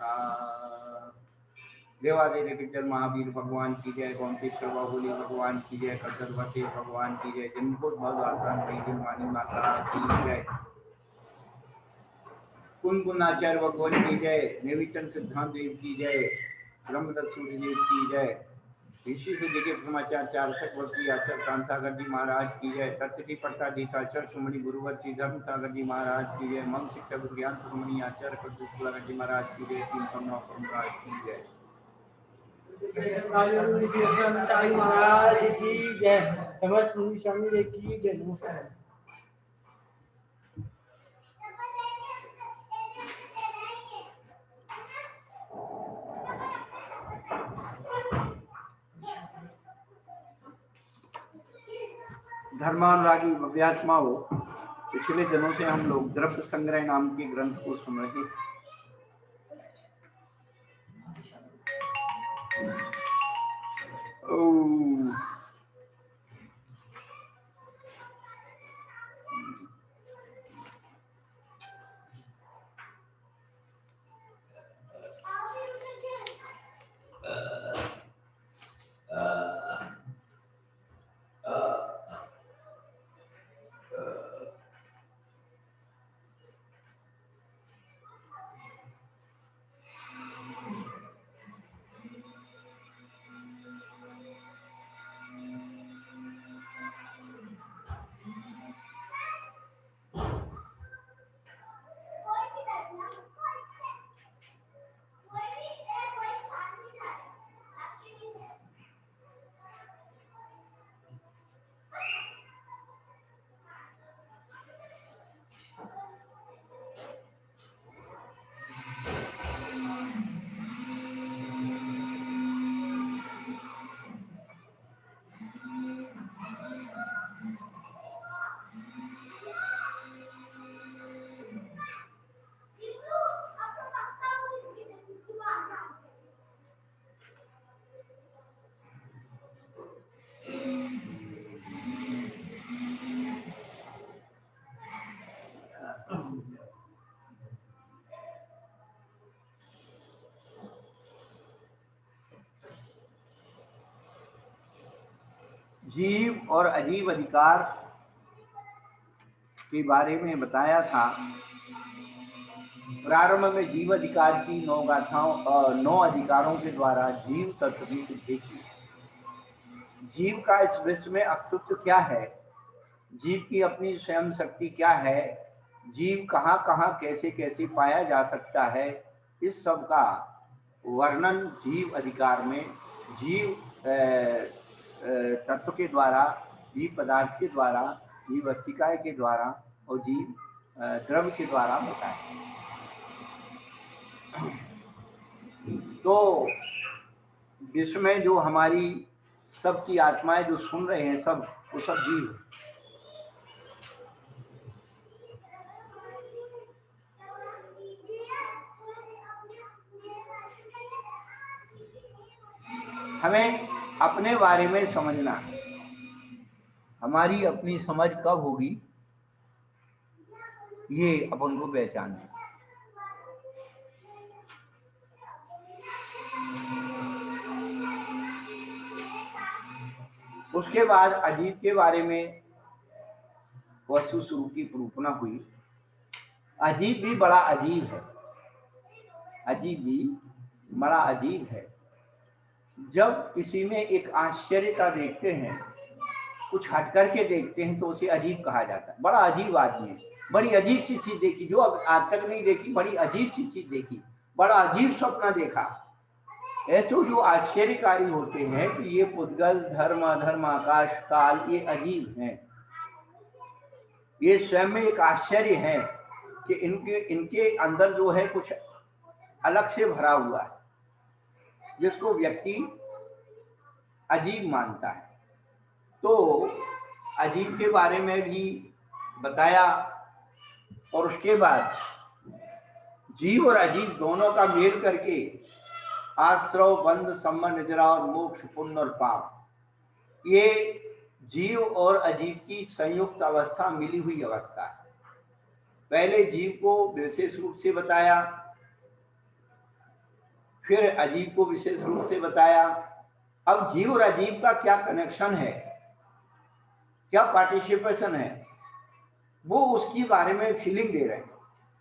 नमः। देवादिदेव महावीर भगवान की जय, गोमतेश्वर बाहुली भगवान की जय, कदरवती भगवान की जय, जिनको बहुत आसान भाई दिन वाणी माता की जय, कुन आचार्य भगवान की जय, नेविचंद सिद्धांत देव की जय, ब्रह्मदत्त सूर्य देव की जय, ऋषि से जगह ब्रह्माचार्य वर्षीय आचार्य कांत सागर जी महाराज की जय, तत्टी पट्टाधीशाचार्य सुमणि गुरुवर्षी धर्म सागर जी महाराज की जय, मम शिक्षक ज्ञान सुमणि आचार्य सागर जी महाराज की जय, तीन महाराज की जय। महाराज की जय, समस्त मुनि स्वामी की जय। नमस्कार। धर्मानुरागी भव्यात्माओं, पिछले दिनों से हम लोग द्रव्य संग्रह नाम के ग्रंथ को सुन रहे हैं। जीव और अजीब अधिकार के बारे में बताया था। प्रारंभ में जीव अधिकार की 9 गाथाओं 9 अधिकारों के द्वारा जीव तत्व की सिद्धि की। जीव का इस विश्व में अस्तित्व क्या है, जीव की अपनी स्वयं शक्ति क्या है, जीव कहाँ कहाँ कैसे कैसे पाया जा सकता है, इस सब का वर्णन जीव अधिकार में जीव तत्व के द्वारा, जीव पदार्थ के द्वारा, जीव वस्तिकाय के द्वारा और जीव द्रव्य के द्वारा होता है। तो विश्व में जो हमारी सबकी आत्माएं जो सुन रहे हैं, सब वो सब जीव। हमें अपने बारे में समझना है। हमारी अपनी समझ कब होगी, ये अपन को पहचान है। उसके बाद अजीब के बारे में वस्तु स्वरूप की निरूपणा हुई। अजीब भी बड़ा अजीब है, अजीब भी बड़ा अजीब है। जब किसी में एक आश्चर्यता देखते हैं, कुछ हट करके देखते हैं, तो उसे अजीब कहा जाता है। बड़ा अजीब आदमी है, बड़ी अजीब सी चीज देखी, जो अब आज तक नहीं देखी, बड़ी अजीब सी चीज देखी, बड़ा अजीब सपना देखा। ऐसे जो आश्चर्यकारी होते हैं कि ये पुद्गल, धर्म, अधर्म, आकाश, काल, ये अजीब हैं। ये स्वयं में एक आश्चर्य है कि इनके अंदर जो है कुछ अलग से भरा हुआ है, जिसको व्यक्ति अजीब मानता है। तो अजीब के बारे में भी बताया, और उसके बाद जीव और अजीब दोनों का मेल करके आश्रव, बंध, सम्म, निद्रा और मोक्ष, पुण्य और पाप, ये जीव और अजीब की संयुक्त अवस्था, मिली हुई अवस्था है। पहले जीव को विशेष रूप से बताया, फिर अजीब को विशेष रूप से बताया। अब जीव और अजीब का क्या कनेक्शन है, क्या पार्टिसिपेशन है, वो उसके बारे में फीलिंग दे रहे हैं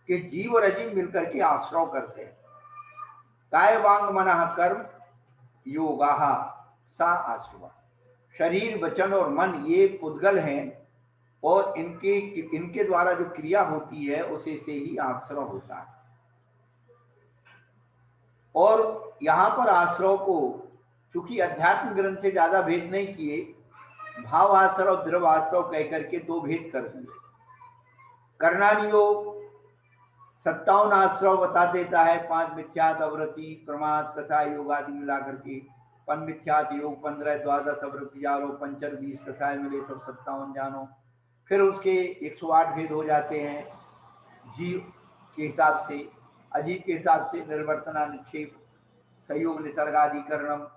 कि जीव और अजीब मिलकर के आश्रव करते हैं। काय वांग मनः कर्म योगा सा आश्रव। शरीर वचन और मन ये पुद्गल हैं और इनके द्वारा जो क्रिया होती है उसे से ही आश्रव होता है। और यहाँ पर आश्रव को चूंकि अध्यात्म ग्रंथ से ज्यादा भेद नहीं किए, भाव आश्रव द्रव आश्रव कहकर के दो भेद कर दिए। कर्णानी योग 57 आश्रव बता देता है, 5 मिथ्यात अवृत्ति प्रमाद कसाय योग आदि मिलाकर के। पन मिथ्यात योग 15 द्वादश अवृत्ति जानो, पंचर 20 कसाय मिले सब 57 जानो। फिर उसके 108 भेद हो जाते हैं जीव के हिसाब से, अजीब के हिसाब से निर्वर्तना निक्षेप सहयोग निसर्गाधिकरणम,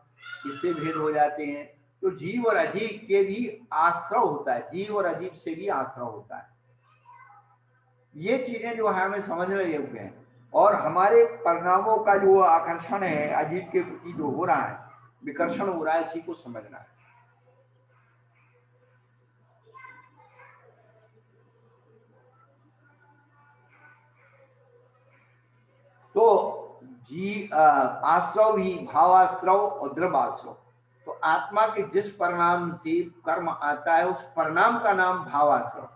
इससे भेद हो जाते हैं। तो जीव और अजीब के भी आश्रव होता है, जीव और अजीब से भी आश्रव होता है। ये चीजें जो है हमें समझने योग्य हैं। और हमारे परिणामों का जो आकर्षण है अजीब के प्रति जो हो रहा है, विकर्षण हो रहा है, इसी को समझना है। तो आश्रव ही भावाश्रव और द्रवाश्रव। तो आत्मा के जिस परिणाम से कर्म आता है उस परिणाम का नाम भावाश्रव,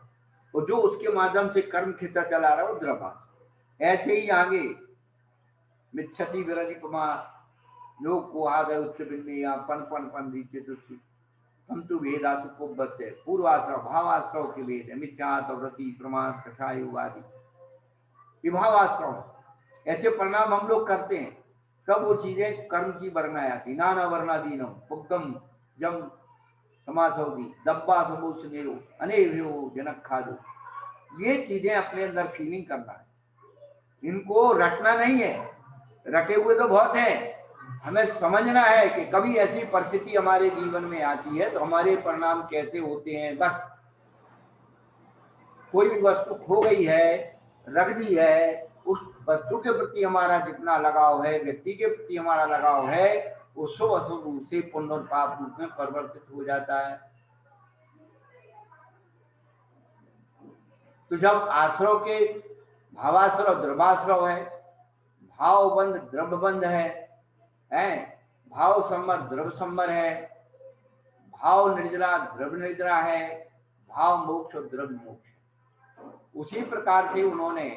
और जो उसके माध्यम से कर्म खिंचा चला रहा है वो द्रवाश्रव। ऐसे ही आगे मिच्छति विरजिपमा लोग को आगे उच्च बिंदे या पन पन पन दीचे तो हम तो भेदा सुखो बस है। पूर्वाश्रव भावाश्रव के भेद है, मिथ्यात व्रति प्रमाद कषाय आदि विभावाश्रव। ऐसे परिणाम हम लोग करते हैं, कब वो चीजें कर्म की वर्णाएं आती। नाना वर्णादीनम पुक्तम जम समासौदी दब्बा सबोच नेरो अनेभ्यो जनक खादो। ये चीजें अपने अंदर फीलिंग करना है, इनको रटना नहीं है। रटे हुए तो बहुत है, हमें समझना है कि कभी ऐसी परिस्थिति हमारे जीवन में आती है तो हमारे परिणाम कैसे होते हैं। बस कोई भी वस्तु खो गई है, रख दी है, उस वस्तु के प्रति हमारा जितना लगाव है, व्यक्ति के प्रति हमारा लगाव है, वो शुभ अशुभ रूप से पुण्य और पाप रूप में परिवर्तित हो जाता है। तो जब आश्रव के भावाश्रव द्रवाश्रव है, भावबंध द्रव्यबंध है, भाव संबर द्रव्य संबर है, भाव निर्जरा द्रव्य निर्जरा है, भाव मोक्ष और द्रव्य मोक्ष। उसी प्रकार से उन्होंने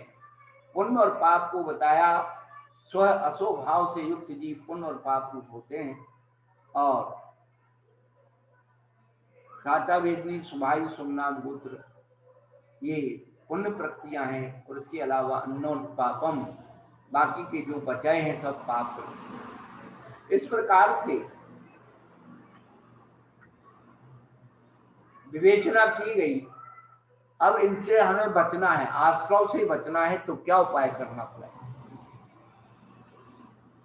पुण्य और पाप को बताया। स्व असो भाव से युक्त जीव पुण्य और पाप रूप होते हैं, और खाता वेदनी सुभायु सोमनाथ गोत्र ये पुण्य प्रकृतियां हैं, और इसके अलावा अन्नोन पापम बाकी के जो बचाए हैं सब पाप। इस प्रकार से विवेचना की गई। अब इनसे हमें बचना है, आश्रव से बचना है, तो क्या उपाय करना पड़ेगा?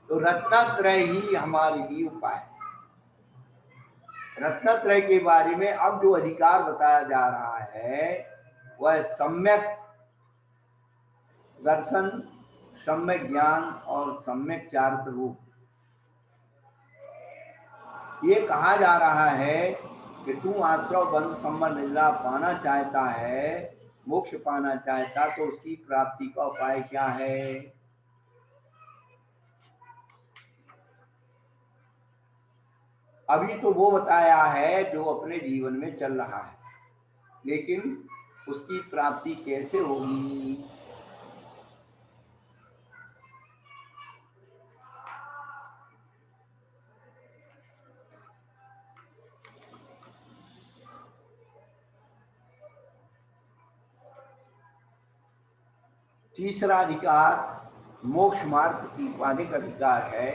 तो रत्नत्रय ही हमारे लिए उपाय। रत्नत्रय के बारे में अब जो अधिकार बताया जा रहा है वह सम्यक दर्शन, सम्यक ज्ञान और सम्यक चारित्र रूप। ये कहा जा रहा है कि तू आश्रव बंध संबंध निद्रा पाना चाहता है, मोक्ष पाना चाहता, तो उसकी प्राप्ति का उपाय क्या है? अभी तो वो बताया है जो अपने जीवन में चल रहा है, लेकिन उसकी प्राप्ति कैसे होगी? तीसरा अधिकार मोक्ष मार्ग प्रतिपादिक अधिकार है।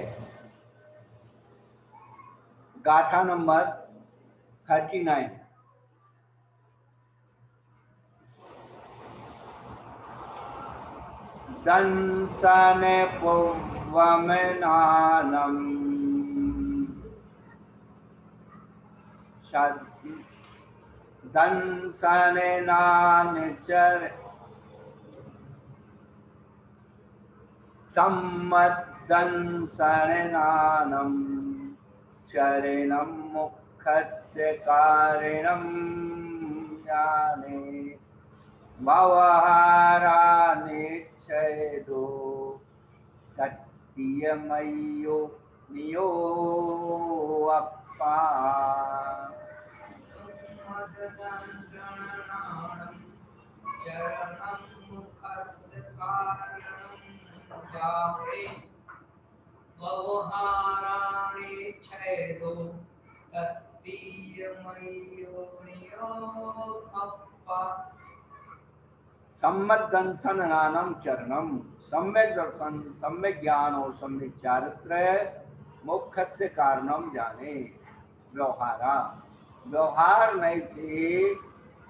गाथा नंबर 39। दंसन पुवमनानम दंसन नानचर सम्मत सम्मदंसनानं चरणं मुखस्य कारणं जाने भवहारानिच्छेदो तत्तीयमय्यो नियो अप्पा सम्यक दर्शन नानम चरणम, सम्यक दर्शन, सम्यक ज्ञान और सम्यक चारित्र मोक्ष से कारणम जाने। व्यवहारा, व्यवहार नहीं से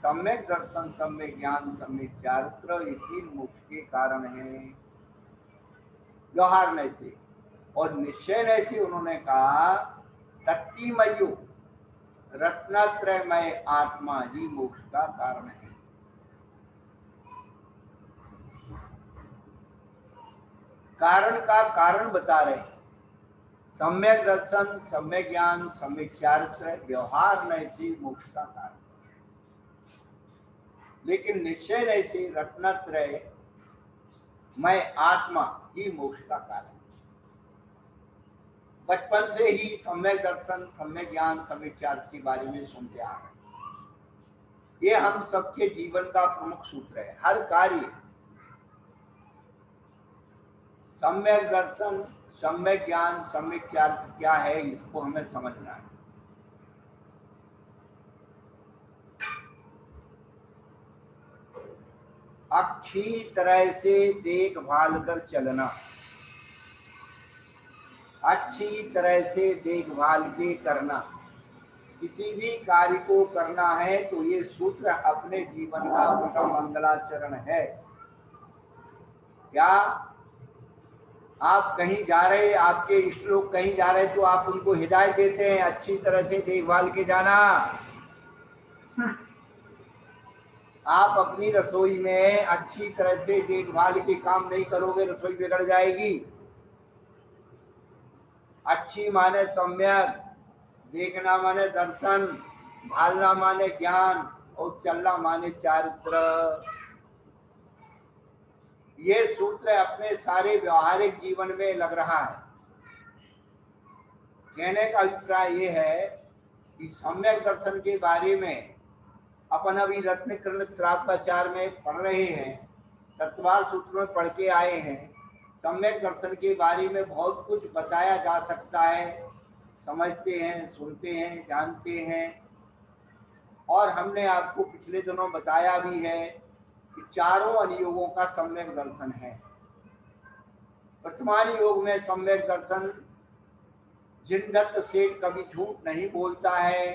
सम्यक दर्शन, सम्यक ज्ञान, सम्यक चारित्र ये तीन मोक्ष के कारण हैं। व्यवहार नहीं से और निश्चय नहीं से उन्होंने कहा तत्तीमयो रत्नत्रयमय आत्मा ही मोक्ष का कारण है। कारण का कारण बता रहे हैं। सम्यक दर्शन, सम्यक ज्ञान, सम्यक चारित्र, व्यवहार नहीं से मोक्ष का कारण, लेकिन निश्चय नहीं से रत्नत्रय मैं आत्मा ही मोक्ष का कारण। बचपन से ही सम्यक दर्शन, सम्यक ज्ञान, सम्यक चारित्र के बारे में सुनते आ रहे। ये हम सबके जीवन का प्रमुख सूत्र है। हर कार्य सम्यक दर्शन, सम्यक ज्ञान, सम्यक चारित्र क्या है, इसको हमें समझना है। अच्छी तरह से देखभाल कर चलना, अच्छी तरह से देखभाल के करना, किसी भी कार्य को करना है तो ये सूत्र अपने जीवन का प्रथम मंगलाचरण है। क्या आप कहीं जा रहे, आपके इष्ट लोग कहीं जा रहे तो आप उनको हिदायत देते हैं अच्छी तरह से देखभाल के जाना। आप अपनी रसोई में अच्छी तरह से देखभाल के काम नहीं करोगे, रसोई बिगड़ जाएगी। अच्छी माने सम्यक, देखना माने दर्शन, भालना माने ज्ञान और चलना माने चारित्र। ये सूत्र अपने सारे व्यवहारिक जीवन में लग रहा है। कहने का अभिप्राय ये है कि सम्यक दर्शन के बारे में अपन अभी रत्नकर्ण श्रावकाचार में पढ़ रहे हैं, तत्वार सूत्र में पढ़ के आए हैं। सम्यक दर्शन के बारे में बहुत कुछ बताया जा सकता है, समझते हैं, सुनते हैं, जानते हैं। और हमने आपको पिछले दिनों बताया भी है कि चारों अनुयोगों का सम्यक दर्शन है। वर्तमान योग में सम्यक दर्शन, जिनदत्त सेठ कभी झूठ नहीं बोलता है।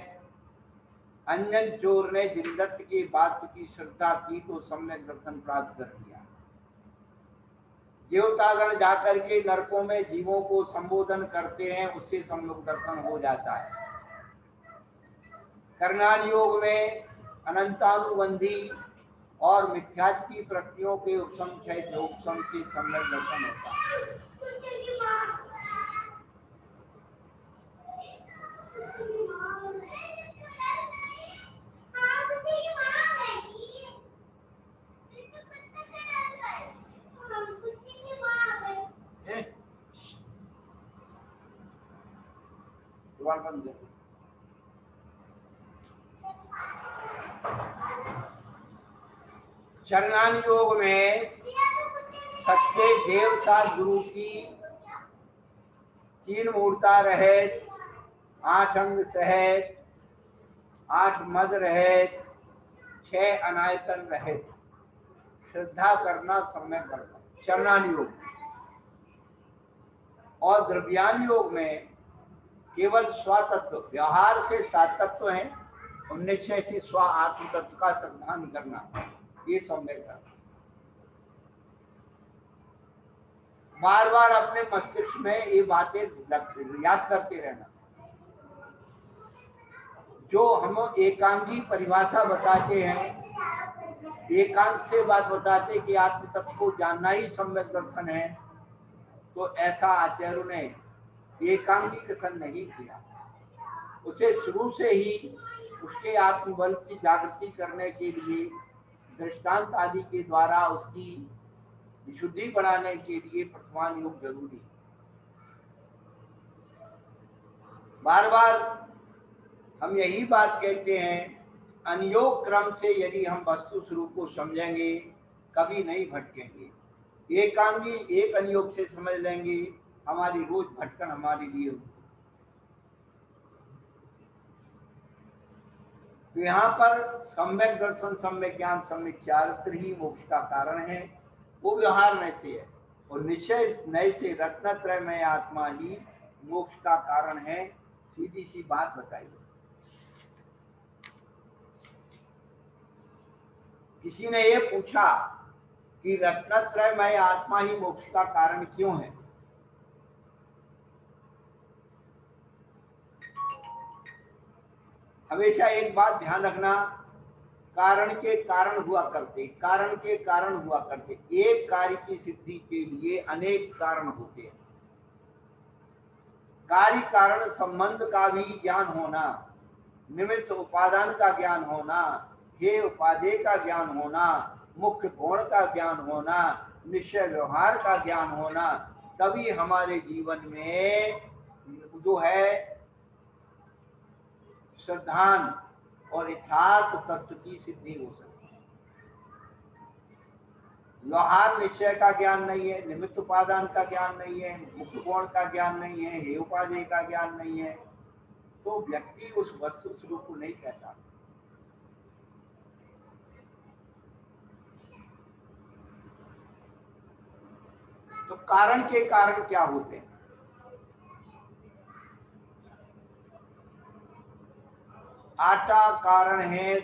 अंजन चोर ने जिनदत्त की बात की श्रद्धा की तो सम्यक दर्शन प्राप्त कर लिया। देवतागण जाकर के नरकों में जीवों को संबोधन करते हैं, उससे सम्यक दर्शन हो जाता है। कर्णान योग में अनंतानुबंधी और मिथ्यात्व की प्रक्रियाओं के उपशम से सम्यक दर्शन होता है। चरणान योग में सच्चे देव साथ गुरु की 3 मूर्ता रहित, 8 अंग सहित, 8 मद रहित, 6 अनायतन रहित श्रद्धा करना सम्यक दर्शन चरणान योग। और द्रव्यान योग में केवल स्वतत्व, व्यवहार से सातत्व है और निश्चय से स्व आत्म तत्व का संधान करना, ये सम्यक दर्शन। बार बार अपने मस्तिष्क में ये बातें याद करते रहना। जो हम एकांगी परिभाषा बताते हैं, एकांत से बात बताते कि आत्म तत्व को जानना ही सम्यक दर्शन है, तो ऐसा आचार्यों ने एकांगी कथन नहीं किया। उसे शुरू से ही उसके आत्मबल की जागृति करने के लिए दृष्टांत आदि के द्वारा उसकी विशुद्धि बढ़ाने के लिए प्रथमान योग जरूरी है। बार बार हम यही बात कहते हैं, अनयोग क्रम से यदि हम वस्तु स्वरूप को समझेंगे कभी नहीं भटकेंगे। एकांगी एक अनयोग से समझ लेंगे, हमारी रोज भटकन हमारे लिए होगी। तो यहाँ पर सम्यक दर्शन, सम्यक ज्ञान, सम्यक चारित्र ही मोक्ष का कारण है। वो व्यवहार नय से है और निश्चय नय से रत्नत्रय में आत्मा ही मोक्ष का कारण है। सीधी सी बात बताइए। किसी ने ये पूछा कि रत्नत्रय में आत्मा ही मोक्ष का कारण क्यों है? हमेशा एक बात ध्यान रखना, कारण के कारण हुआ करते, कारण के कारण हुआ करते। एक कार्य की सिद्धि के लिए अनेक कारण होते हैं। कार्य कारण संबंध का भी ज्ञान होना, निमित्त उपादान का ज्ञान होना, हे उपादेय का ज्ञान होना, मुख्य गुण का ज्ञान होना, निश्चय व्यवहार का ज्ञान होना, तभी हमारे जीवन में जो है श्रद्धान और यथार्थ तत्व की सिद्धि हो सकती है। व्यवहार निश्चय का ज्ञान नहीं है, निमित्त उपादान का ज्ञान नहीं है, मुख्य गुण का ज्ञान नहीं है, हे उपादेय का ज्ञान नहीं है, तो व्यक्ति उस वस्तु स्वरूप को नहीं कहता। तो कारण के कारण क्या होते हैं? आटा कारण है,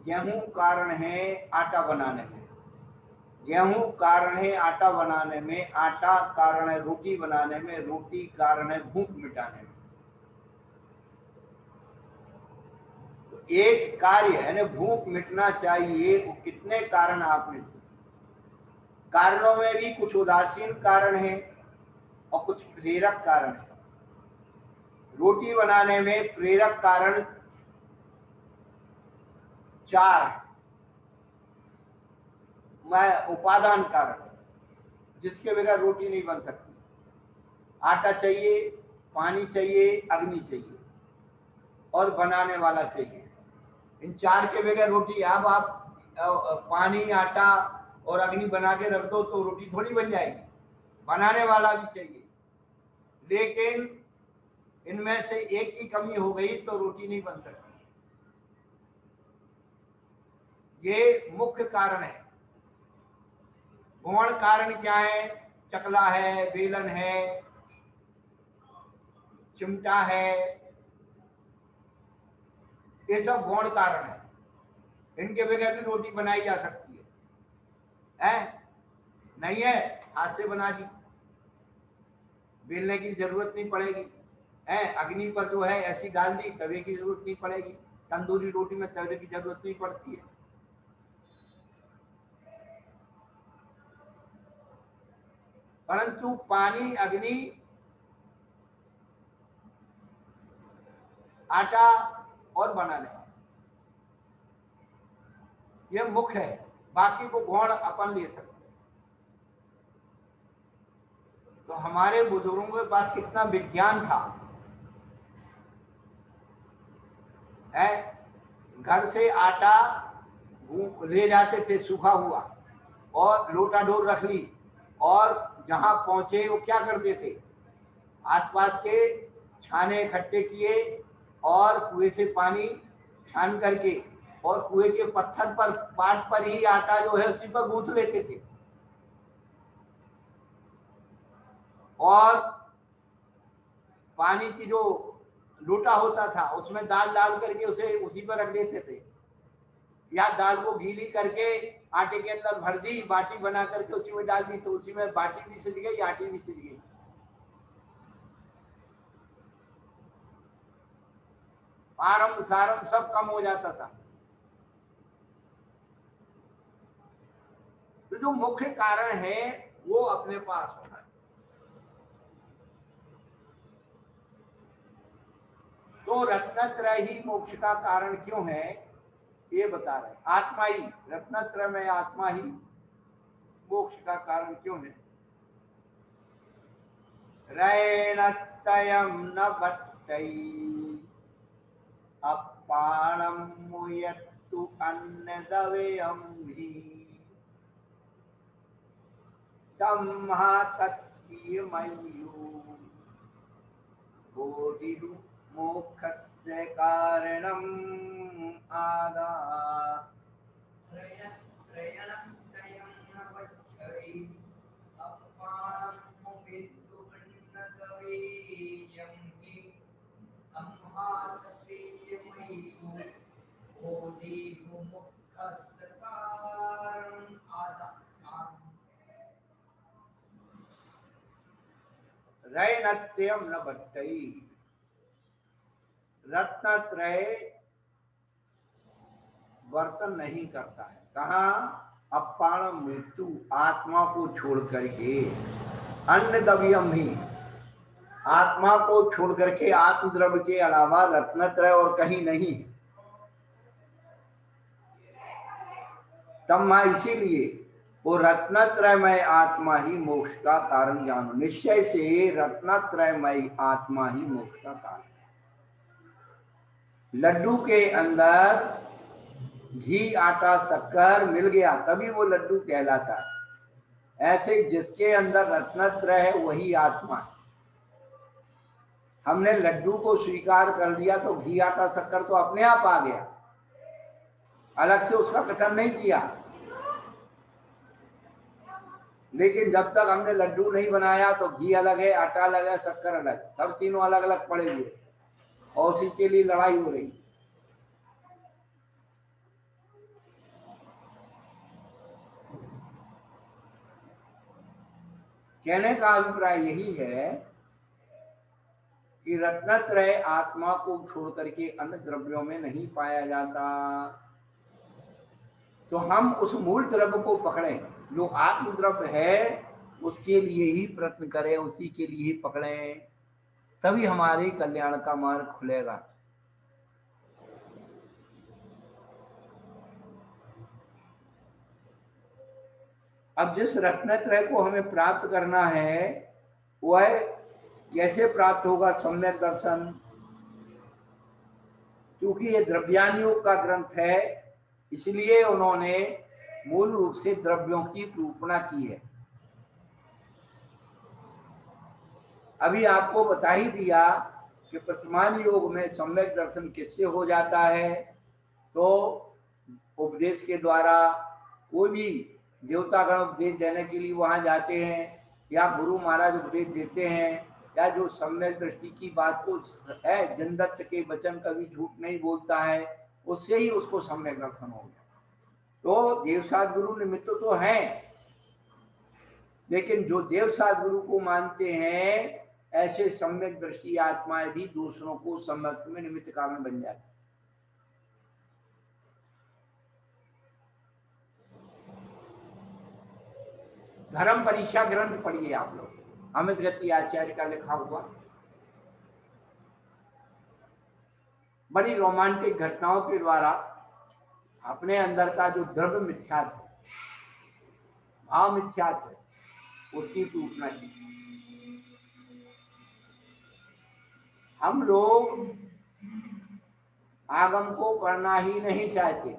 गेहूं कारण है आटा बनाने में, गेहूं कारण है आटा बनाने में, आटा कारण है रोटी बनाने में, रोटी कारण है भूख मिटाने में। तो एक कार्य है भूख मिटना चाहिए, वो कितने कारण आपने, कारणों में भी कुछ उदासीन कारण है और कुछ प्रेरक कारण है। रोटी बनाने में प्रेरक कारण 4 है, उपादान कारण जिसके बगैर रोटी नहीं बन सकती। आटा चाहिए, पानी चाहिए, अग्नि चाहिए और बनाने वाला चाहिए। इन 4 के बगैर रोटी, अब आप पानी, आटा और अग्नि बना के रख दो तो रोटी थोड़ी बन जाएगी, बनाने वाला भी चाहिए। लेकिन इनमें से एक की कमी हो गई तो रोटी नहीं बन सकती। ये मुख्य कारण है। गौण कारण क्या है? चकला है, बेलन है, चिमटा है, ये सब गौण कारण है। इनके बगैर भी रोटी बनाई जा सकती है? नहीं है, हाथ से बना दी, बेलने की जरूरत नहीं पड़ेगी। अग्नि पर जो है ऐसी डाल दी, तवे की जरूरत नहीं पड़ेगी। तंदूरी रोटी में तवे की जरूरत नहीं पड़ती है। परंतु पानी, अग्नि, आटा और बनाने वाला, यह मुख्य है। बाकी को गौण अपन ले सकते। तो हमारे बुजुर्गों के पास कितना विज्ञान था। घर से आटा ले जाते थे सूखा हुआ और लोटा डोर रख ली, और जहां पहुंचे वो क्या करते थे, आसपास के छाने इकट्ठे किए और कुएं से पानी छान करके और कुएं के पत्थर पर, पाट पर ही आटा जो है उसी पर गूंथ लेते थे और पानी की जो लोटा होता था उसमें दाल डाल करके उसे उसी पर रख देते थे, या दाल को गीली करके आटे के अंदर भर दी, बाटी बना करके उसी में डाल दी, तो उसी में बाटी भी सिज गई, आटी भी सिज गई। आरम सारम सब कम हो जाता था। तो जो मुख्य कारण है वो अपने पास होना है। तो रत्नत्रय ही मोक्ष का कारण क्यों है ये बता रहे हैं। आत्मा ही, रत्नत्रय में आत्मा ही मोक्ष का कारण क्यों है। रैणतयम न भट्टै अपाणम मुयत्तु अन्नदवेयं हि तम्हा तत्प्रियमय्यो बोधिरु मोक्षस्य कारणम् आदा। रैणत्यम न भट्टै, रत्नत्रय वर्तन नहीं करता है। कहा? अपाण मृत्यु, आत्मा को छोड़ करके, अन्न द्रव्यम ही, आत्मा को छोड़ करके आत्म द्रव्य के अलावा रत्नत्रय और कहीं नहीं। तम्हा, इसीलिए वो रत्नत्रयमय आत्मा ही मोक्ष का कारण जानो। निश्चय से रत्नत्रयमय आत्मा ही मोक्ष का कारण। लड्डू के अंदर घी, आटा, शक्कर मिल गया तभी वो लड्डू कहलाता है। ऐसे जिसके अंदर रत्नत्रय है वही आत्मा है। हमने लड्डू को स्वीकार कर लिया तो घी, आटा, शक्कर तो अपने आप आ गया, अलग से उसका कथन नहीं किया। लेकिन जब तक हमने लड्डू नहीं बनाया तो घी अलग है, आटा अलग है, शक्कर अलग, सब तीनों अलग अलग पड़े हुए और उसी के लिए लड़ाई हो रही। कहने का अभिप्राय यही है कि रत्नत्रय आत्मा को छोड़ करके अन्य द्रव्यों में नहीं पाया जाता। तो हम उस मूल द्रव्य को पकड़ें, जो आत्म द्रव्य है उसके लिए ही प्रयत्न करें, उसी के लिए ही पकड़ें, तभी हमारे कल्याण का मार्ग खुलेगा। अब जिस रत्नत्रय को हमें प्राप्त करना है वह कैसे प्राप्त होगा? सम्यक दर्शन। क्योंकि ये द्रव्यान योग का ग्रंथ है, इसलिए उन्होंने मूल रूप से द्रव्यों की निरूपणा की है। अभी आपको बता ही दिया कि वर्तमान योग में सम्यक दर्शन किससे हो जाता है? तो उपदेश के द्वारा, कोई भी देवतागण उपदेश देने के लिए वहां जाते हैं, या गुरु महाराज उपदेश देते हैं, या जो सम्यक दृष्टि की बात को है, जनदत्त के वचन कभी झूठ नहीं बोलता है, उससे ही उसको सम्यक दर्शन हो गया। तो देवसाद गुरु निमित्त तो है, लेकिन जो देवसाद गुरु को मानते हैं ऐसे सम्यक दृष्टि आत्माएं भी दूसरों को सम्यक में निमित्त कारण बन जाती। धर्म परीक्षा ग्रंथ पढ़िए आप लोग, अमित गति आचार्य का लिखा हुआ, बड़ी रोमांटिक घटनाओं के द्वारा अपने अंदर का जो द्रव्य मिथ्यात्व, भाव मिथ्यात्व, उसकी सूचना की। हम लोग आगम को पढ़ना ही नहीं चाहते।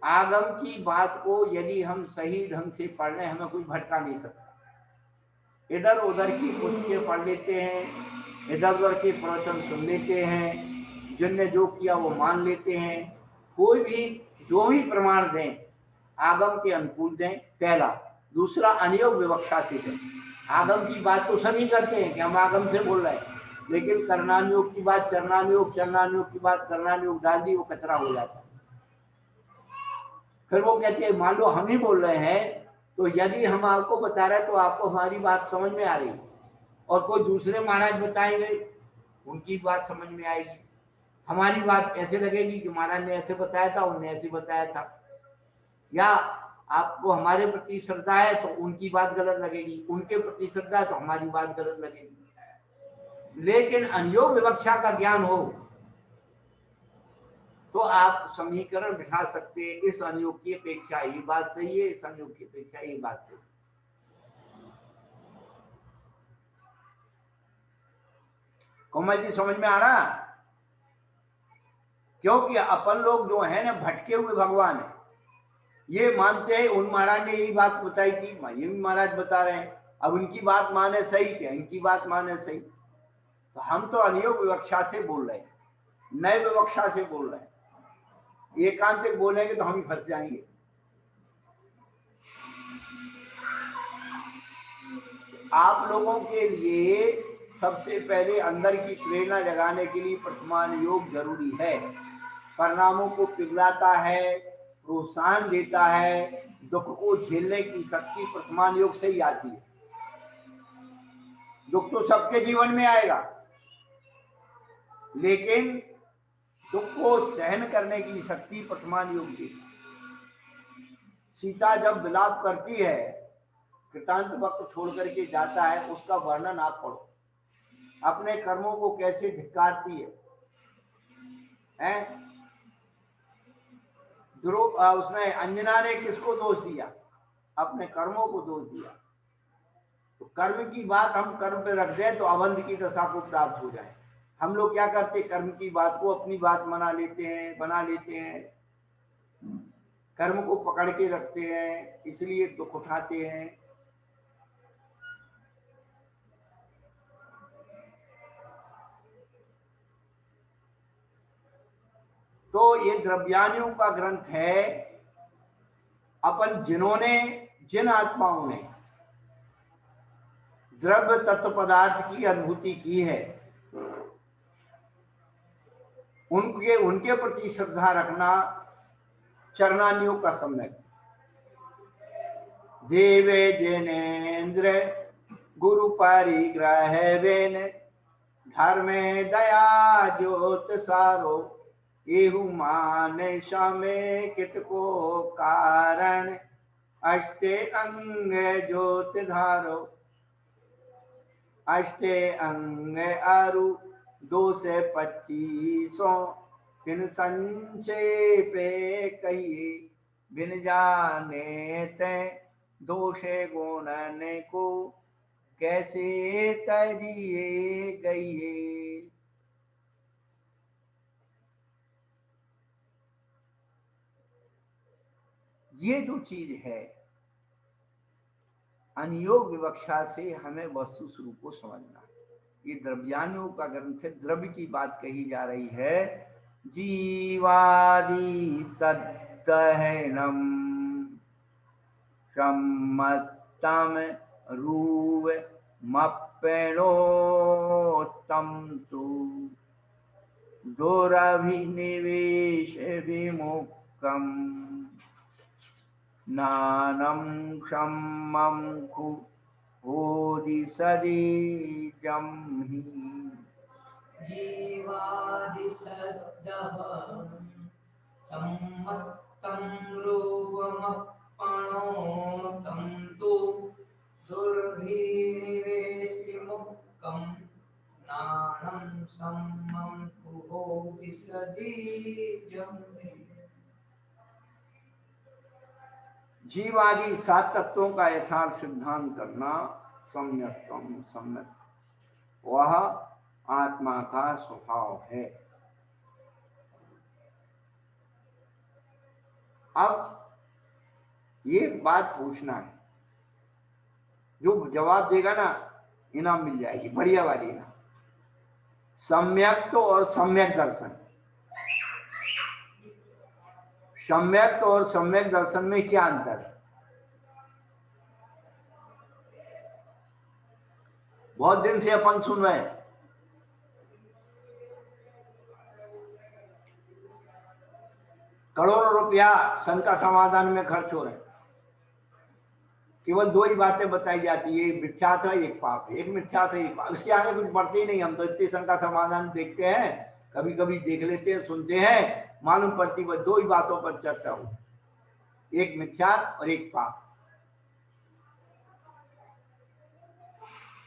आगम की बात को यदि हम सही ढंग से पढ़ लें, हमें कोई भटका नहीं सकता। इधर उधर की पुस्तकें पढ़ लेते हैं, इधर उधर के प्रवचन सुन लेते हैं, जिनने जो किया वो मान लेते हैं। कोई भी जो भी प्रमाण दें आगम के अनुकूल दें, पहला। दूसरा, अनियोग विवक्षा से दें। आगम की बात तो सभी करते हैं कि हम आगम से बोल रहे हैं, लेकिन कर्णानुयोग की बात चरणानुयोग, चरणानुयोग की बात कर्णानुयोग डाल दी, वो कचरा हो जाता है। फिर वो कहते हैं मान लो हम ही बोल रहे हैं, तो यदि हम आपको बता रहे हैं तो आपको हमारी बात समझ में आ रही, और कोई दूसरे महाराज बताएंगे उनकी बात समझ में आएगी। हमारी बात ऐसे लगेगी कि महाराज ने ऐसे बताया था, उनने ऐसे बताया था। या आपको हमारे प्रति श्रद्धा है तो उनकी बात गलत लगेगी, उनके प्रति श्रद्धा है तो हमारी बात गलत लगेगी। लेकिन अनियोग विवक्षा का ज्ञान हो तो आप समीकरण बिठा सकते हैं, इस अनियोग की अपेक्षा ये बात सही है, इस अनियोग की अपेक्षा ये बात सही है। कोमल जी समझ में आ रहा? क्योंकि अपन लोग जो है ना भटके हुए भगवान है, ये मानते हैं उन महाराज ने यही बात बताई थी, ये भी महाराज बता रहे हैं, अब उनकी बात माने सही क्या इनकी बात माने सही। तो हम तो अनियोग विवक्षा से बोल रहे हैं, नए विवक्षा से बोल रहे हैं। एकांतिक बोलेंगे तो हम ही फंस जाएंगे। आप लोगों के लिए सबसे पहले अंदर की प्रेरणा जगाने के लिए प्रथमान योग जरूरी है। परिणामों को पिघलाता है, प्रोत्साहन देता है, दुख को झेलने की शक्ति प्रथमान योग से ही आती है। दुख तो सबके जीवन में आएगा, लेकिन दुख को सहन करने की शक्ति प्रथमान योग की। सीता जब विलाप करती है, कृतांत वक्त छोड़ करके जाता है, उसका वर्णन आप पढ़ो, अपने कर्मों को कैसे धिक्कारती है, हैं? उसने अंजना ने किसको दोष दिया? अपने कर्मों को दोष दिया। तो कर्म की बात हम कर्म पे रख दें तो अवंध की दशा को प्राप्त हो जाए। हम लोग क्या करते, कर्म की बात को अपनी बात बना लेते हैं, कर्म को पकड़ के रखते हैं, इसलिए दुख उठाते हैं। तो ये द्रव्यानियों का ग्रंथ है। अपन जिन आत्माओं ने द्रव्य तत्व पदार्थ की अनुभूति की है, उनके प्रति श्रद्धा रखना चरणानियोग का सम्यक। देवे जनेन्द्र गुरु परिग्रह वेन धर्मे दया ज्योत सारो एहु मान शामे कित को कारण अष्टे अंग ज्योत धारो अष्टे अंग अरु 2 से 25 तिन संक्षेपे कहिए बिन जाने ते दोषे गुणन को कैसे तरिए गइए। ये जो चीज है अनियोग विवक्षा से हमें वस्तु स्वरूप को समझना। ये द्रव्यानुयोग का ग्रंथ है, द्रव्य की बात कही जा रही है। जीवादि सद्दहनम सम्मतम रूव मप्पेणोत्तम तु दुरभिनिवेश विमुक्तम नानम क्षम्मं ओदिसरीजं हि जीवादिसद्दहं सम्मत्तं रूपमप्पणोतं तु दुर्भिनिवेशविमुक्तं नानं सम्मं ओदिसरीजं हि। जीवादि 7 तत्वों का यथार्थ सिद्धांत करना सम्यक वह आत्मा का स्वभाव है। अब ये बात पूछना है, जो जवाब देगा ना इनाम मिल जाएगी, बढ़िया वाली ना। सम्यक और सम्यक दर्शन, सम्यक और सम्यक दर्शन में क्या अंतर है? बहुत दिन से अपन सुन रहे हैं, करोड़ों रुपया शंका समाधान में खर्च हो रहे हैं, केवल 2 ही बातें बताई जाती है, एक मिथ्यार्थ है एक पाप है, एक मिथ्यार्थ है एक पाप, इसके आगे कुछ बढ़ते ही नहीं। हम तो इतने शंका समाधान देखते हैं, कभी कभी देख लेते हैं, सुनते हैं, मालूम पड़ती बस 2 ही बातों पर चर्चा हो, एक मिथ्यार्थ और एक पाप।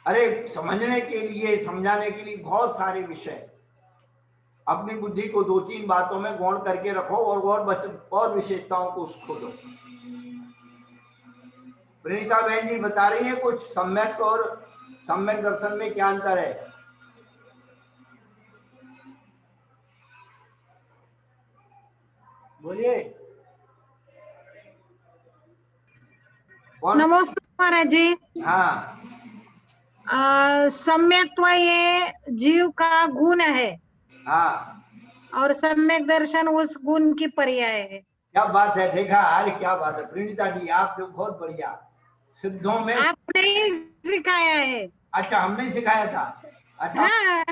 अरे समझने के लिए, समझाने के लिए बहुत सारे विषय। अपनी बुद्धि को 2-3 बातों में गौण करके रखो और विशेषताओं को खोजो। प्रणीता बहन जी बता रही है कुछ सम्यक और सम्यक दर्शन में क्या अंतर है। बोलिए। नमस्ते महाराज जी। हाँ, सम्यक्त्व ये जीव का गुण है हाँ, और सम्यक दर्शन उस गुण की पर्याय है। क्या बात है, देखा। अरे क्या बात है प्रणीता जी, आप तो बहुत बढ़िया। सिद्धों में आपने ही सिखाया है। अच्छा, हमने ही सिखाया था। अच्छा, हाँ।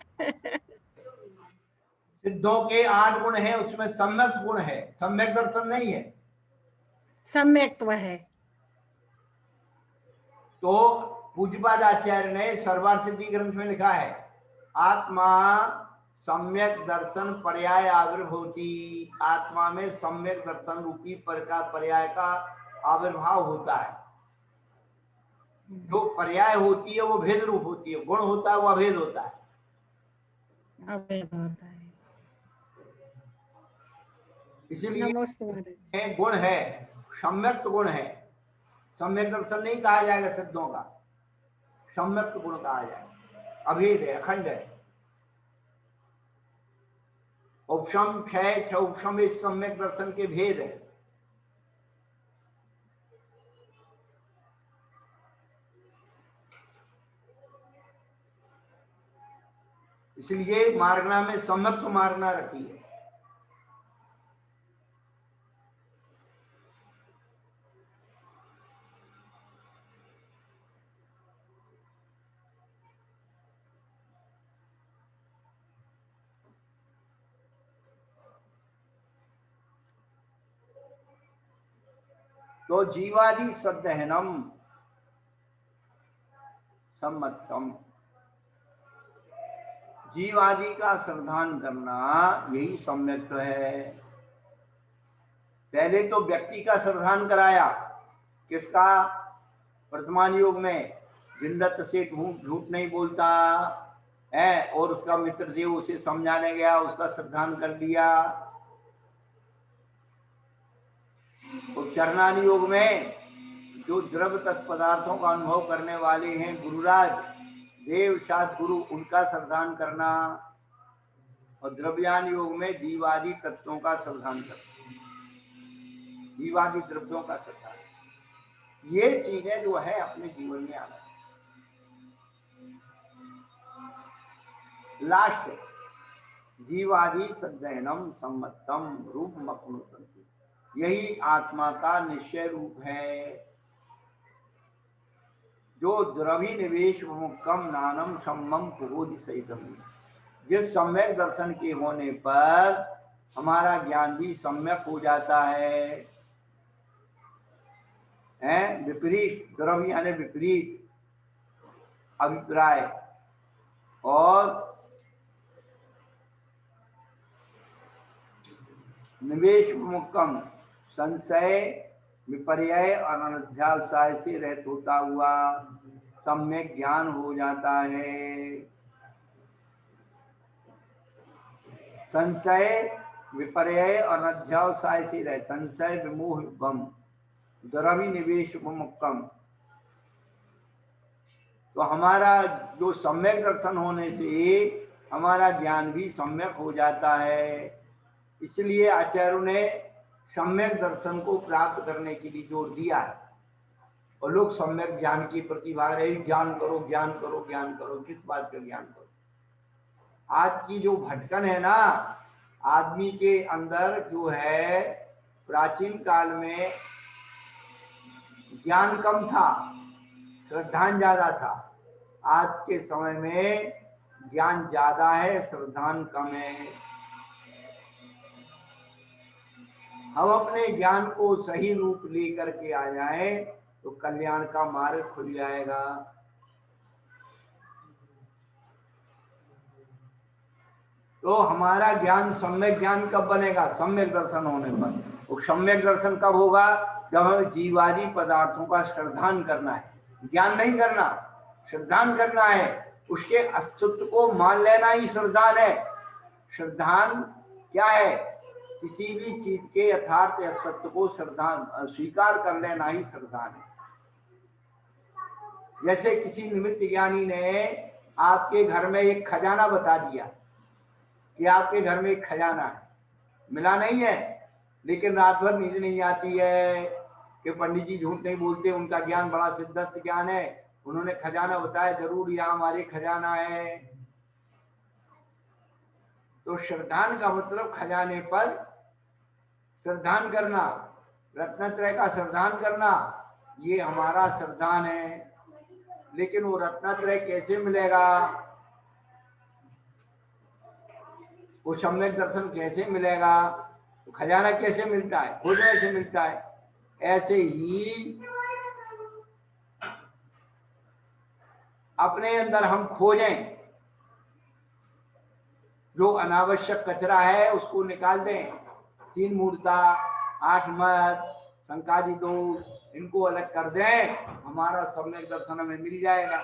सिद्धों के 8 गुण हैं, उसमें सम्यक गुण है, सम्यक दर्शन नहीं है। सम्यक्त्व है। तो पूज्यपाद आचार्य ने सर्वार्थ सिद्धि ग्रंथ में लिखा है, आत्मा सम्यक दर्शन पर्याय आविर्भूति। आत्मा में सम्यक दर्शन रूपी पर्याय का आविर्भाव होता है। जो पर्याय होती है वो भेद रूप होती है, गुण होता है वो अभेद होता है। अभेद होता है। इसलिए गुण है, सम्यक गुण है। सम्यक दर्शन नहीं कहा जाएगा सिद्धों का, सम्यक गुण कहा जाएगा। अभेद है, अखंड है। उपशम क्षय उपशम इस सम्यक दर्शन के भेद है। इसलिए मार्गना में सम्यक मार्गना रखी है। तो जीवादि सदहनम सम्मतम, जीव आदि का श्रद्धान करना यही सम्यक है। पहले तो व्यक्ति का श्रद्धान कराया, किसका? वर्तमान युग में जिंदत से झूठ नहीं बोलता है, और उसका मित्र देव उसे समझाने गया, उसका श्रद्धान कर दिया। और चरणानी योग में जो द्रव्य तत्पदार्थों का अनुभव करने वाले हैं गुरुराज देव सात गुरु, उनका श्रद्धान करना। और द्रव्यान योग में जीवादि तत्वों का श्रद्धान करना, जीवादि द्रव्यों का श्रद्धान। ये चीजें जो है अपने जीवन में आना। लास्ट जीवादि सदहनम सम्मतम रूप मकुनुतंतु, यही आत्मा का निश्चय रूप है। जो द्रवी निवेश मुक्कम नानम सम्मम कुबोधि सहितम, जिस सम्यक दर्शन के होने पर हमारा ज्ञान भी सम्यक हो जाता है। विपरीत द्रव्य यानी विपरीत अभिप्राय और निवेश मुक्कम संशय विपर्यय और अनध्यावसाय से रहित होता हुआ सम्यक ज्ञान हो जाता है। संशय विपर्यय और अनध्यावसाय से रहित, संशय विमोह बम द्रवी निवेश मुक्कम। तो हमारा जो सम्यक दर्शन होने से हमारा ज्ञान भी सम्यक हो जाता है। इसलिए आचार्यों ने सम्यक दर्शन को प्राप्त करने के लिए जोर दिया है। और लोग सम्यक ज्ञान की प्रतिभा रहे, ज्ञान करो ज्ञान करो ज्ञान करो। किस बात का ज्ञान करो? आज की जो भटकन है ना, आदमी के अंदर जो है, प्राचीन काल में ज्ञान कम था, श्रद्धान ज्यादा था। आज के समय में ज्ञान ज्यादा है, श्रद्धान कम है। हम अपने ज्ञान को सही रूप लेकर के आ जाए तो कल्याण का मार्ग खुल जाएगा। तो हमारा ज्ञान सम्यक ज्ञान कब बनेगा? सम्यक दर्शन होने पर। और सम्यक दर्शन कब होगा? जब हमें जीवादि पदार्थों का श्रद्धान करना है, ज्ञान नहीं करना, श्रद्धान करना है, उसके अस्तित्व को मान लेना ही श्रद्धान है। श्रद्धान क्या है? किसी भी चीज के यथार्थ अस्तित्व को श्रद्धान स्वीकार कर लेना ही श्रद्धान है। जैसे किसी निमित्त ज्ञानी ने आपके घर में एक खजाना बता दिया कि आपके घर में एक खजाना है, मिला नहीं है, लेकिन रात भर नींद नहीं आती है कि पंडित जी झूठ नहीं बोलते, उनका ज्ञान बड़ा सिद्धस्त ज्ञान है, उन्होंने खजाना बताया, जरूर यहाँ हमारे खजाना है। तो श्रद्धान का मतलब खजाने पर श्रद्धान करना, रत्नत्रय का श्रद्धान करना, ये हमारा श्रद्धान है। लेकिन वो रत्नत्रय कैसे मिलेगा, वो सम्यक दर्शन कैसे मिलेगा, तो खजाना कैसे मिलता है, खोजने से मिलता है। ऐसे ही अपने अंदर हम खोजें, जो अनावश्यक कचरा है उसको निकाल दें, 3 मूर्ता, 8 मत, संकादी दोष, इनको अलग कर दें, हमारा सम्यक दर्शन हमें मिल जाएगा।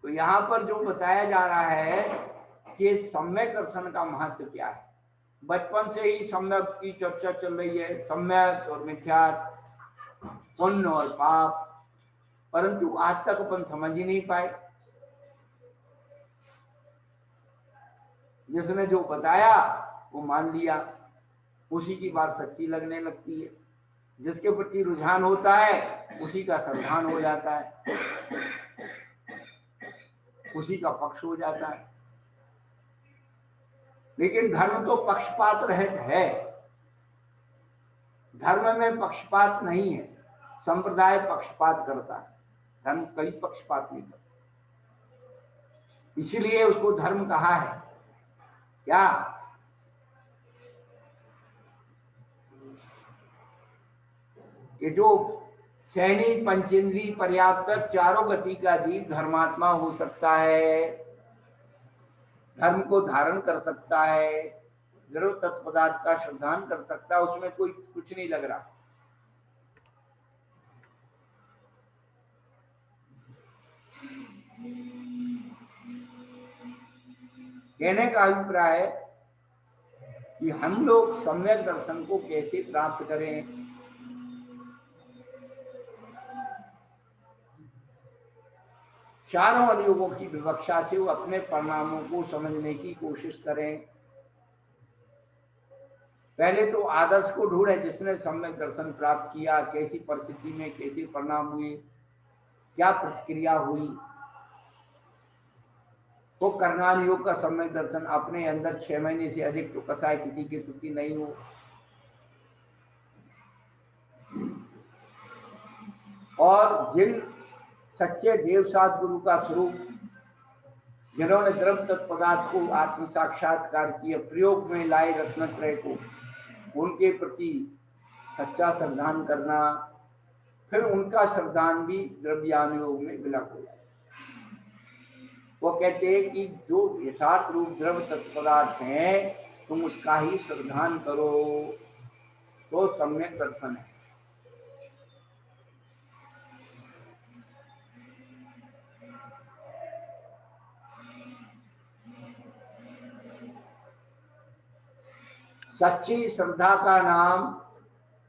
तो यहाँ पर जो बताया जा रहा है कि सम्यक दर्शन का महत्व क्या है। बचपन से ही सम्यक की चर्चा चल रही है, सम्यक और मिथ्यात्व, पुण्य और पाप, परंतु आज तक अपन समझ ही नहीं पाए। जिसने जो बताया वो मान लिया, उसी की बात सच्ची लगने लगती है। जिसके प्रति रुझान होता है उसी का श्रद्धान हो जाता है, उसी का पक्ष हो जाता है। लेकिन धर्म तो पक्षपात रहित है, धर्म में पक्षपात नहीं है, संप्रदाय पक्षपात करता है, धर्म कहीं पक्षपात नहीं करता, इसीलिए उसको धर्म कहा है। क्या ये जो सैनी पंचेंद्री पर्याप्त चारों गति का जीव धर्मात्मा हो सकता है, धर्म को धारण कर सकता है, जरूर तत्पदार्थ का श्रद्धान कर सकता है, उसमें कोई कुछ नहीं लग रहा। कहने का अभिप्राय है कि हम लोग सम्यक दर्शन को कैसे प्राप्त करें। चारों अनुयोगों की विवक्षा से वो अपने परिणामों को समझने की कोशिश करें। पहले तो आदर्श को ढूंढे जिसने सम्यक दर्शन प्राप्त किया, कैसी परिस्थिति में कैसे परिणाम हुए, क्या प्रतिक्रिया हुई। तो करनाल योग का सम्यक दर्शन अपने अंदर 6 महीने से अधिक तो कसाय किसी के प्रति नहीं हो, और जिन सच्चे देवसात गुरु का स्वरूप जिन्होंने द्रव्य तत्पदार्थ को आत्म साक्षात्कार किया, प्रयोग में लाए रत्नत्रय को, उनके प्रति सच्चा श्रद्धान करना, फिर उनका श्रद्धान भी द्रव्यानुयोग में विलक हो जाए। वो कहते हैं कि जो यथार्थ रूप द्रव्य तत्पदार्थ है तुम उसका ही श्रद्धान करो, तो सम्यक दर्शन है। सच्ची श्रद्धा का नाम,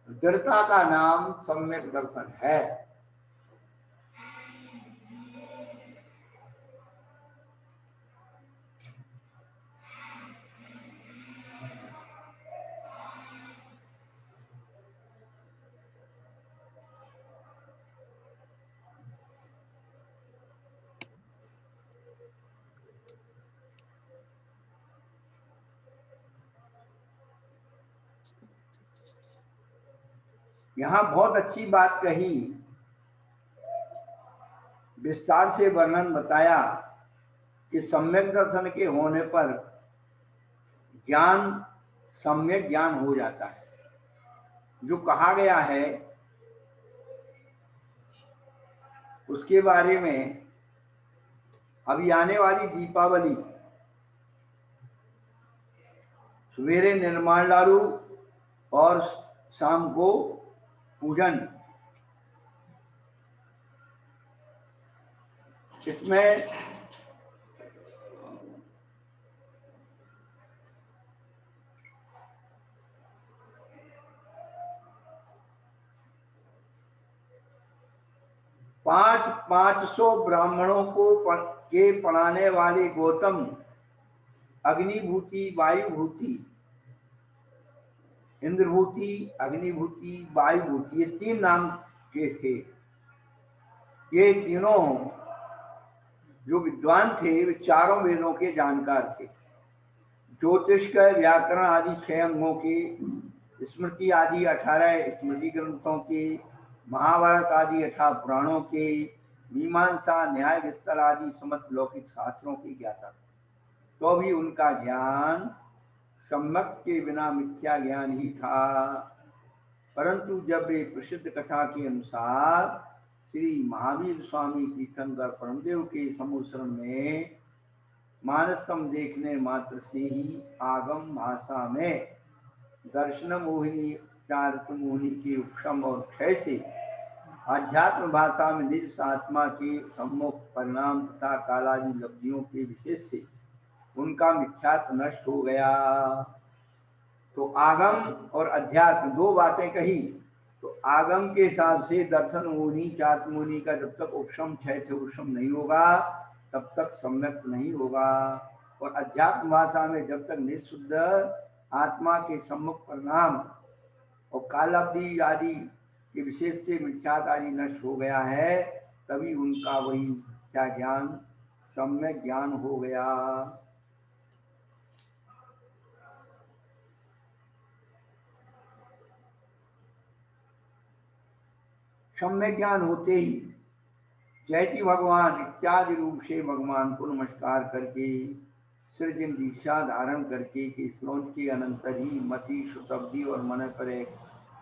दृढ़ता का नाम सम्यक दर्शन है। यहां बहुत अच्छी बात कही, विस्तार से वर्णन बताया कि सम्यक दर्शन के होने पर ज्ञान सम्यक ज्ञान हो जाता है। जो कहा गया है उसके बारे में अभी आने वाली दीपावली सवेरे निर्माण लाडू और शाम को पूजन। इसमें पांच सौ ब्राह्मणों को के पढ़ाने वाले गौतम अग्निभूति, वायुभूति, इंद्रभूति, अग्निभूति, वायुभूति, ये 3 नाम के थे। ये तीनों जो विद्वान थे वे चारों वेदों के जानकार थे। ज्योतिष का, व्याकरण आदि 6 अंगों के, स्मृति आदि 18 स्मृति ग्रंथों के, महाभारत आदि 18 पुराणों के, मीमांसा, न्याय, विस्तार आदि समस्त लौकिक शास्त्रों के ज्ञाता। तो भी उनका ज्ञान सम्यक के बिना मिथ्या ज्ञान ही था। परंतु जब वे प्रसिद्ध कथा के अनुसार श्री महावीर स्वामी तीर्थंकर परमदेव के समुश्रण में मानसम देखने मात्र से ही आगम भाषा में दर्शन मोहिनी, चारित्र मोहिनी के उपशम और क्षय से आध्यात्म भाषा में निज आत्मा के सम्मुख परिणाम तथा कालादि लब्धियों के विशेष से उनका मिथ्यात्व नष्ट हो गया। तो आगम और अध्यात्म 2 बातें कही। तो आगम के हिसाब से दर्शन मोहिनी, चारित्र मोहिनी का जब तक उपशम, क्षय से उपशम नहीं होगा तब तक सम्यक नहीं होगा। और अध्यात्म भाषा में जब तक निःशुद्ध आत्मा के सम्मुख परिणाम और कालाब्धि आदि के विशेष से मिथ्यात्व आदि नष्ट हो गया है, तभी उनका वही मिथ्या ज्ञान सम्यक ज्ञान हो गया। सम्यक ज्ञान होते ही चैती भगवान इत्यादि रूप से भगवान को नमस्कार करके सृजन दीक्षा धारण करके कि श्रोत के अनंतर ही मति, श्रुतब्धि और मन पर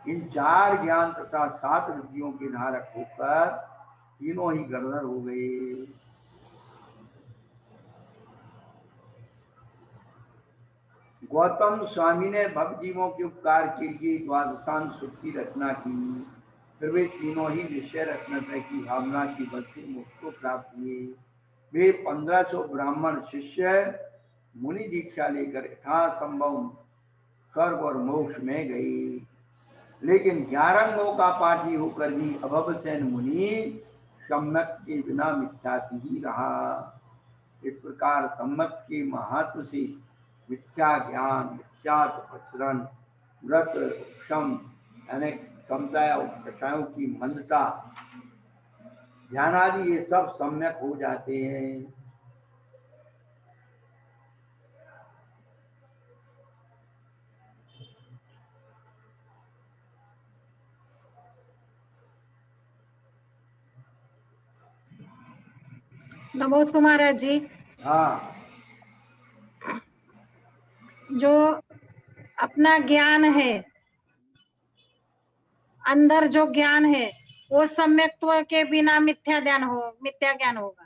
इन 4 ज्ञान तथा 7 विद्यों के धारक होकर तीनों ही गणधर हो गए। गौतम स्वामी ने भक्त जीवों के उपकार के लिए द्वादशांग सूत्र की रचना की। फिर वे तीनों ही निश्चय रत्नत्रय की भावना की बल से मोक्ष को प्राप्त हुए। वे 1500 ब्राह्मण शिष्य मुनि दीक्षा लेकर यथासंभव स्वर्ग और मोक्ष में गए। लेकिन 11 अंगों का पाठी होकर भी अभवसेन मुनि सम्यक के बिना मिथ्याति ही रहा। इस प्रकार सम्यक के महत्व से मिथ्या ज्ञान, मिथ्या प्रचरण, व्रत, क्षम यानी समता उपकषायों की मंदता, ध्यान आदि ये सब सम्यक हो जाते हैं। नमोस्तु महाराज जी। हाँ, जो अपना ज्ञान है, अंदर जो ज्ञान है वो सम्यक्त्व के बिना मिथ्या ज्ञान होगा।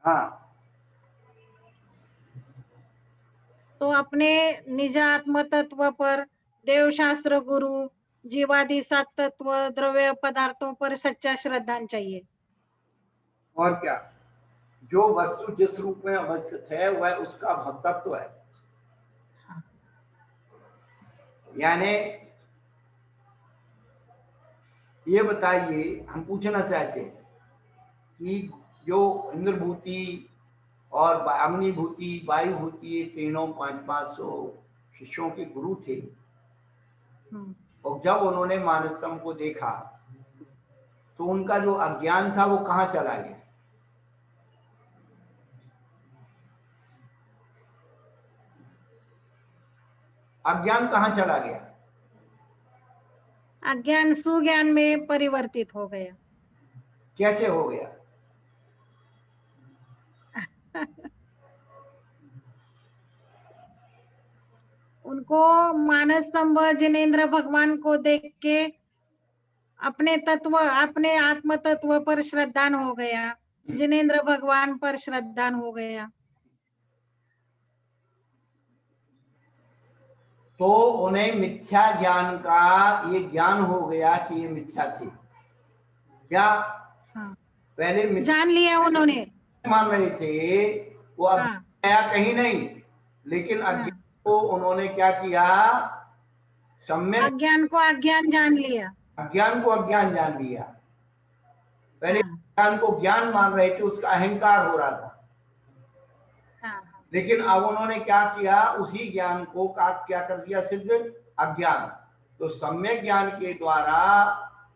हाँ, तो अपने निज आत्म तत्व पर, देव शास्त्र, गुरु, जीवादि 7 तत्व, द्रव्य पदार्थों पर सच्चा श्रद्धा चाहिए। और क्या, जो वस्तु जिस रूप में अवस्थित है वह उसका भवतत्व है। यानी ये बताइए, हम पूछना चाहते हैं कि जो इंद्रभूति और अग्निभूति, वायुभूति, ये तीनों 500 शिष्यों के गुरु थे, और जब उन्होंने मानसम को देखा तो उनका जो अज्ञान था वो कहाँ चला गया? अज्ञान कहाँ चला गया? अज्ञान सुज्ञान में परिवर्तित हो गया। कैसे हो गया? उनको मानस स्तंभ जिनेन्द्र भगवान को देख के अपने तत्व, अपने आत्म तत्व पर श्रद्धान हो गया, जिनेन्द्र भगवान पर श्रद्धान हो गया। तो उन्हें मिथ्या ज्ञान का ये ज्ञान हो गया कि ये मिथ्या थे। क्या हाँ, पहले मिथ्या जान लिया उन्होंने। मान रहे थे, वो हाँ, आया कहीं नहीं, लेकिन हाँ, अज्ञान को उन्होंने क्या किया, सम्यक अज्ञान को अज्ञान जान लिया। अज्ञान को अज्ञान जान लिया। पहले हाँ, ज्ञान को ज्ञान मान रहे थे, उसका अहंकार हो रहा था, हाँ, लेकिन अब उन्होंने क्या किया, उसी ज्ञान को क्या कर दिया, सिद्ध अज्ञान। तो सम्यक ज्ञान के द्वारा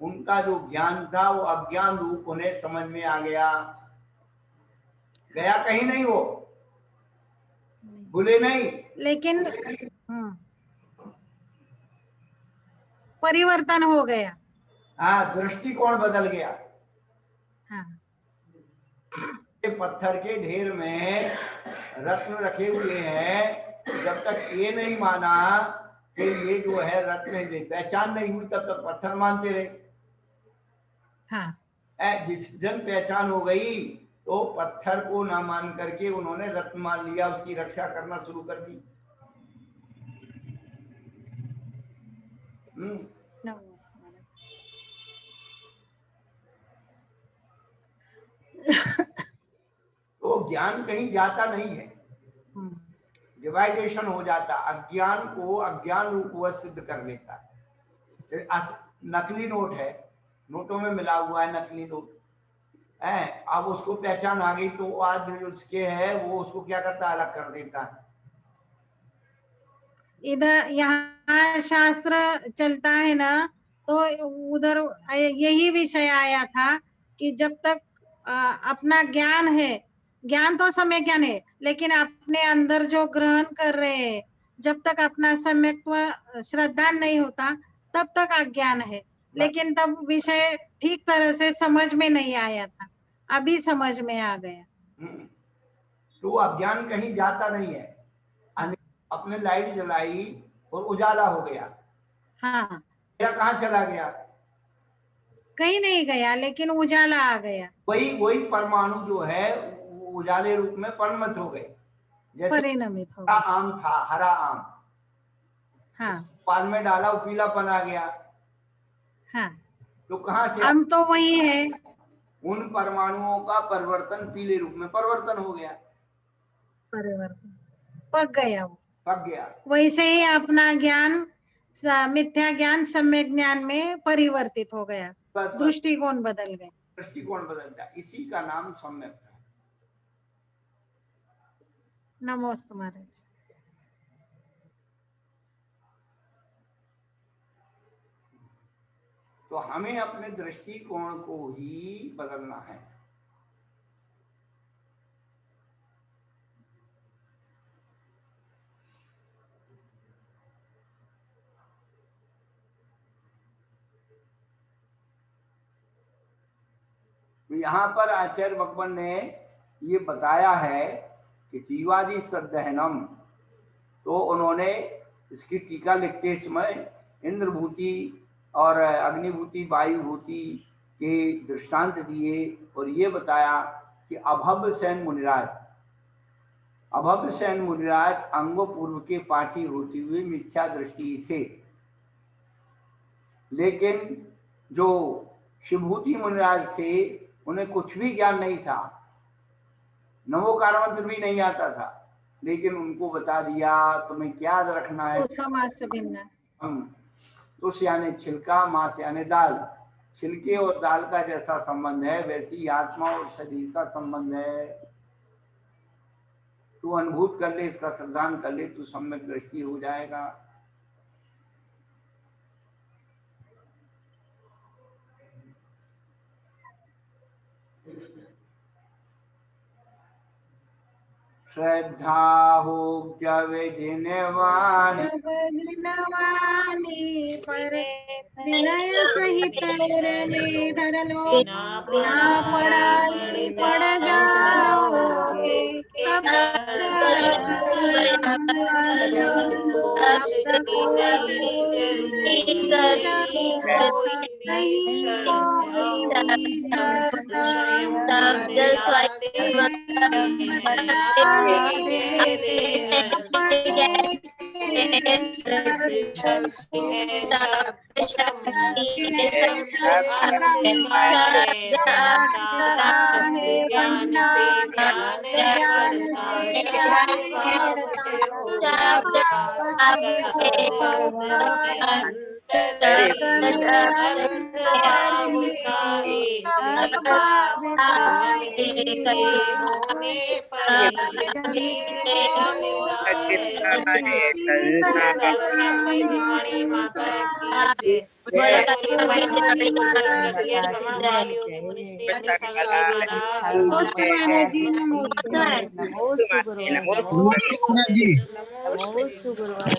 उनका जो ज्ञान था वो अज्ञान रूप उन्हें समझ में आ गया, गया कहीं नहीं, वो भूले नहीं। लेकिन परिवर्तन हो गया। हाँ, दृष्टिकोण बदल गया। हाँ, पत्थर के ढेर में रत्न रखे हुए हैं, जब तक ये नहीं माना कि ये जो है रत्न है, पहचान नहीं हुई, तब तक पत्थर मानते रहे। हाँ, जिस जन पहचान हो गई तो पत्थर को ना मान करके उन्होंने रत्न मान लिया, उसकी रक्षा करना शुरू कर दी। तो ज्ञान कहीं जाता नहीं है, डिवाइडेशन हो जाता, अज्ञान को अज्ञान रूप वह सिद्ध कर लेता है। नकली नोट है, नोटों में मिला हुआ है नकली नोट है, अब उसको पहचान आ गई तो आज जो उसके है वो उसको क्या करता है, अलग कर देता है। इधर यहाँ शास्त्र चलता है ना, तो उधर यही विषय आया था कि जब तक अपना ज्ञान है, ज्ञान तो सम्यक ज्ञान है, लेकिन अपने अंदर जो ग्रहण कर रहे हैं, जब तक अपना सम्यक्त्व श्रद्धा नहीं होता तब तक अज्ञान है। लेकिन तब विषय ठीक तरह से समझ में नहीं आया था, अभी समझ में आ गया। तो अज्ञान कहीं जाता नहीं है, अपने लाइट जलाई और उजाला हो गया। हाँ, या कहाँ चला गया, कहीं नहीं गया, लेकिन उजाला आ गया। वही परमाणु जो है उजाले रूप में परिणत हो गए, जैसे परिणमित हो हरा आम था, हरा आम, हाँ, पाल में डाला वो पीलापन आ गया। हाँ, तो कहाँ से, आम तो वही है, उन परमाणुओं का परिवर्तन पीले रूप में परिवर्तन हो गया, परिवर्तन पक गया, वो पक गया। वैसे ही अपना ज्ञान मिथ्या ज्ञान सम्यक ज्ञान में परिवर्तित हो गया, दृष्टिकोण बदल गए, दृष्टिकोण बदल गया, इसी का नाम सम्यक है। नमोस्तु महाराज। तो हमें अपने दृष्टिकोण को ही बदलना है। तो यहाँ पर आचार्य भगवान ने ये बताया है कि जीवादि सदहनम, तो उन्होंने इसकी टीका लिखते समय इंद्रभूति और अग्निभूति वायुभूति के दृष्टांत दिए और ये बताया कि अभव्य सेन मुनिराज अंगो पूर्व के पाठी होते हुए मिथ्या दृष्टि थे, लेकिन जो शिवभूति मुनिराज थे उन्हें कुछ भी ज्ञान नहीं था, नमोकार मंत्र भी नहीं आता था, लेकिन उनको बता दिया तुम्हें क्या याद रखना है, तुष यानी छिलका, मांस यानी दाल, छिलके और दाल का जैसा संबंध है वैसी आत्मा और शरीर का संबंध है। तू अनुभूत कर ले, इसका श्रद्धान कर ले, तू सम्यक दृष्टि हो जाएगा। श्रद्धा हो विजिनवाणी पर विनय सहित धर लो, ना पढ़ाई पढ़ जाओगे, तब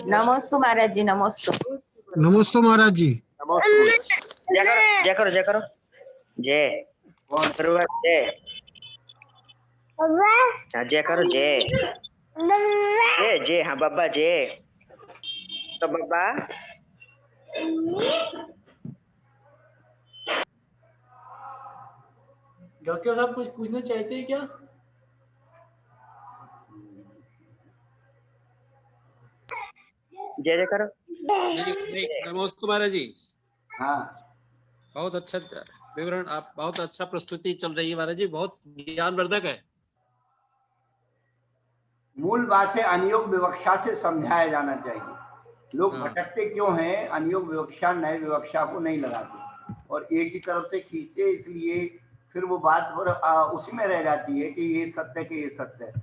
नमोस्तु महाराज जी, नमोस्तु। नमस्ते महाराज जी। जय करो जय करो जय गुरुवर जय। हाँ जय करो जय जय जय। हाँ बब्बा जय। तो बब्बा डॉक्टर साहब कुछ पूछना चाहते हैं क्या? जय जय करो। नहीं, नमस्ते महाराज जी। हाँ बहुत अच्छा विवरण, आप बहुत अच्छा प्रस्तुति चल रही है महाराज जी, बहुत ज्ञानवर्धक है। मूल बात है अनियोग विवक्षा से समझाया जाना चाहिए। लोग हाँ। भटकते क्यों हैं? अनियोग विवक्षा नए विवक्षा को नहीं लगाते और एक ही तरफ से खींचते, इसलिए फिर वो बात उसी में रह जाती है कि ये सत्य है कि ये सत्य है।